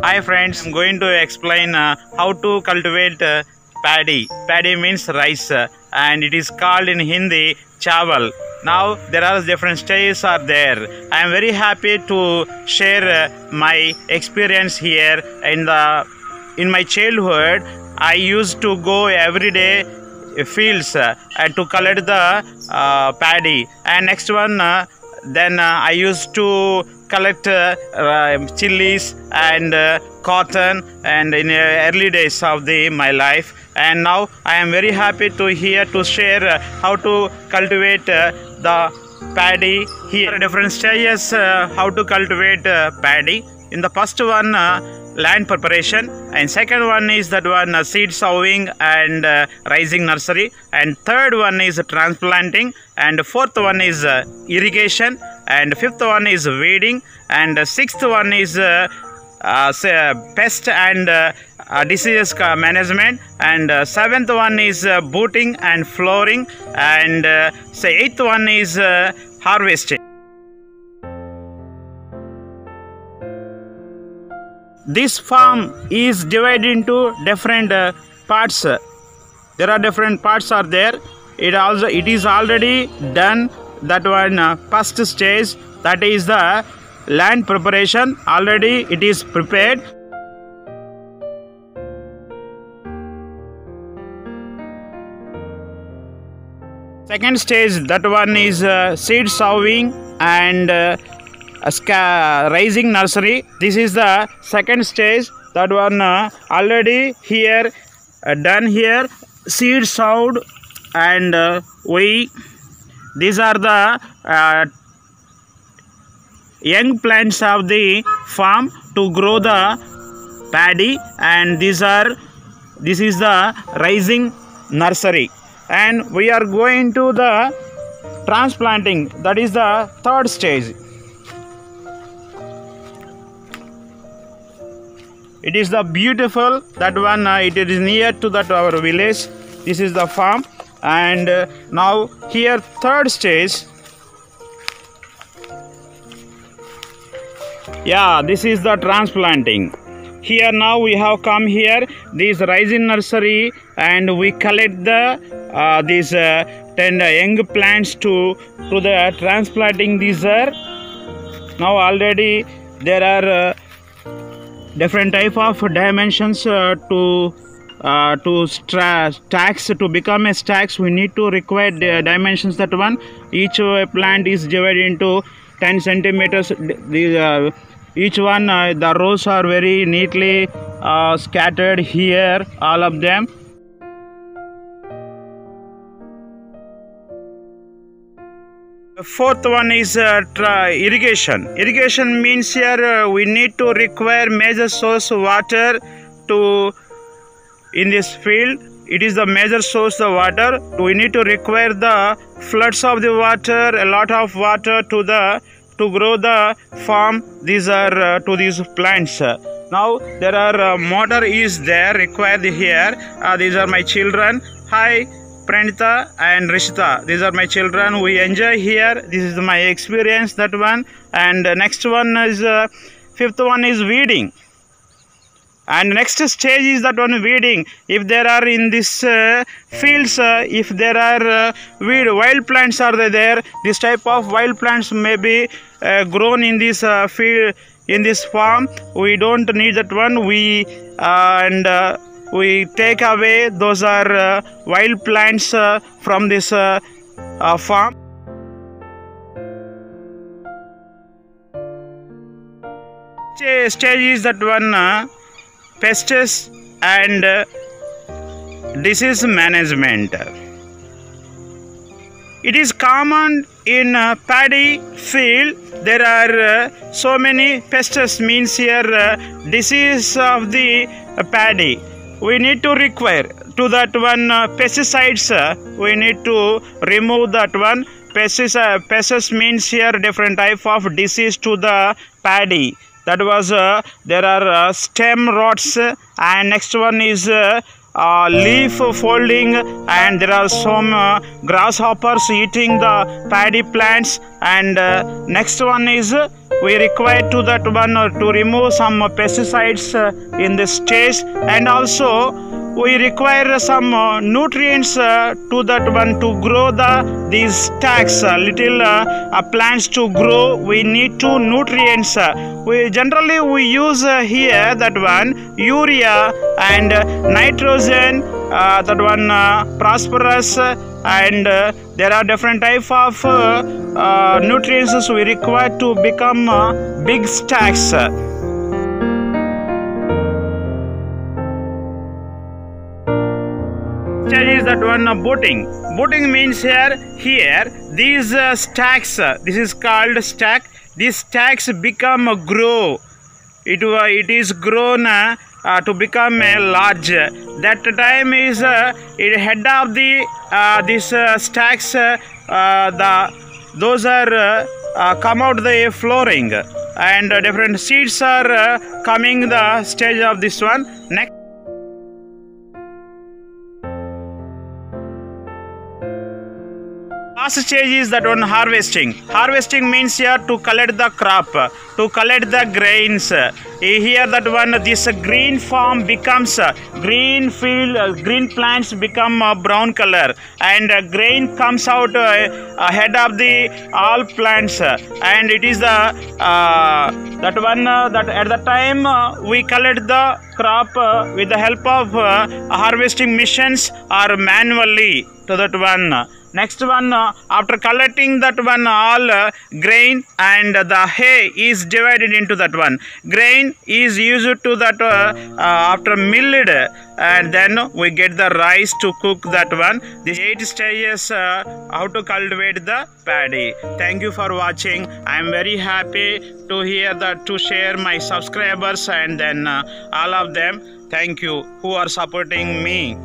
Hi friends, I'm going to explain how to cultivate paddy. Paddy means rice and it is called in Hindi chawal. Now there are different stages are there. I am very happy to share my experience here in my childhood. I used to go every day fields and to collect the paddy, and next one then I used to collect chilies and cotton and in early days of my life. And now I am very happy to share how to cultivate the paddy. Here are different stages how to cultivate paddy. In the first one, land preparation, and second one is that one seed sowing and rising nursery, and third one is transplanting, and fourth one is irrigation, and fifth one is weeding, and sixth one is pest and diseases management, and seventh one is booting and flooring, and eighth one is harvesting. This farm is divided into different parts. There are different parts are there. It is already done. That one first stage, that is the land preparation. Already it is prepared. Second stage, that one is seed sowing and rising nursery. This is the second stage. That one already here done here. Seed sowed and these are the young plants of the farm to grow the paddy, and this is the rising nursery. And we are going to the transplanting. That is the third stage. It is the beautiful that one. It is near to that our village. This is the farm, and now here third stage. Yeah, this is the transplanting. Here now we have come here this rising nursery, and we collect the these 10 young plants to the transplanting. These are now already there are different type of dimensions to stacks. To become a stacks, we need to require the dimensions. That one, each plant is divided into 10 centimeters. Each one the rows are very neatly scattered here, all of them. The fourth one is irrigation. Irrigation means here we need to require major source water to in this field. It is the major source of water. We need to require the floods of the water, a lot of water to grow the farm. These are to these plants. Now there are motor is there required here. These are my children. Hi Pranita and Rishita. These are my children. We enjoy here. This is my experience, that one. And next one is fifth one is weeding. And next stage is that one weeding. If there are in this fields, if there are wild plants are there, this type of wild plants may be grown in this field, in this farm. We don't need that one. We take away those are wild plants from this farm. Stage is that one pests and disease management. It is common in paddy field. There are so many pests, means here disease of the paddy. We need to require to that one pesticides. We need to remove that one. Pests means here different type of disease to the paddy. That was there are stem rots, and next one is leaf folding, and there are some grasshoppers eating the paddy plants, and next one is we require to that one to remove some pesticides in this stage, and also we require some nutrients to that one to grow these stacks little plants to grow. We need to nutrients. We generally use here that one urea and nitrogen, that one phosphorus, and there are different type of nutrients we require to become big stacks. Is that one boating. Boating means here these stacks, this is called stack. These stacks become grow. It is grown to become large. That time is it head of the this stacks, those are come out the flooring, and different seeds are coming the stage of this one. Next, last stage is that one harvesting. Harvesting means here to collect the crop, to collect the grains. Here that one, this green farm becomes green field, green plants become brown color, and grain comes out ahead of the all plants, and it is the that one that at the time we collect the crop with the help of harvesting machines or manually to that one. Next one, after collecting that one all grain, and the hay is divided into that one. Grain is used to that after milled, and then we get the rice to cook that one. These 8 stages how to cultivate the paddy. Thank you for watching. I am very happy to hear that, to share my subscribers and then all of them. Thank you who are supporting me.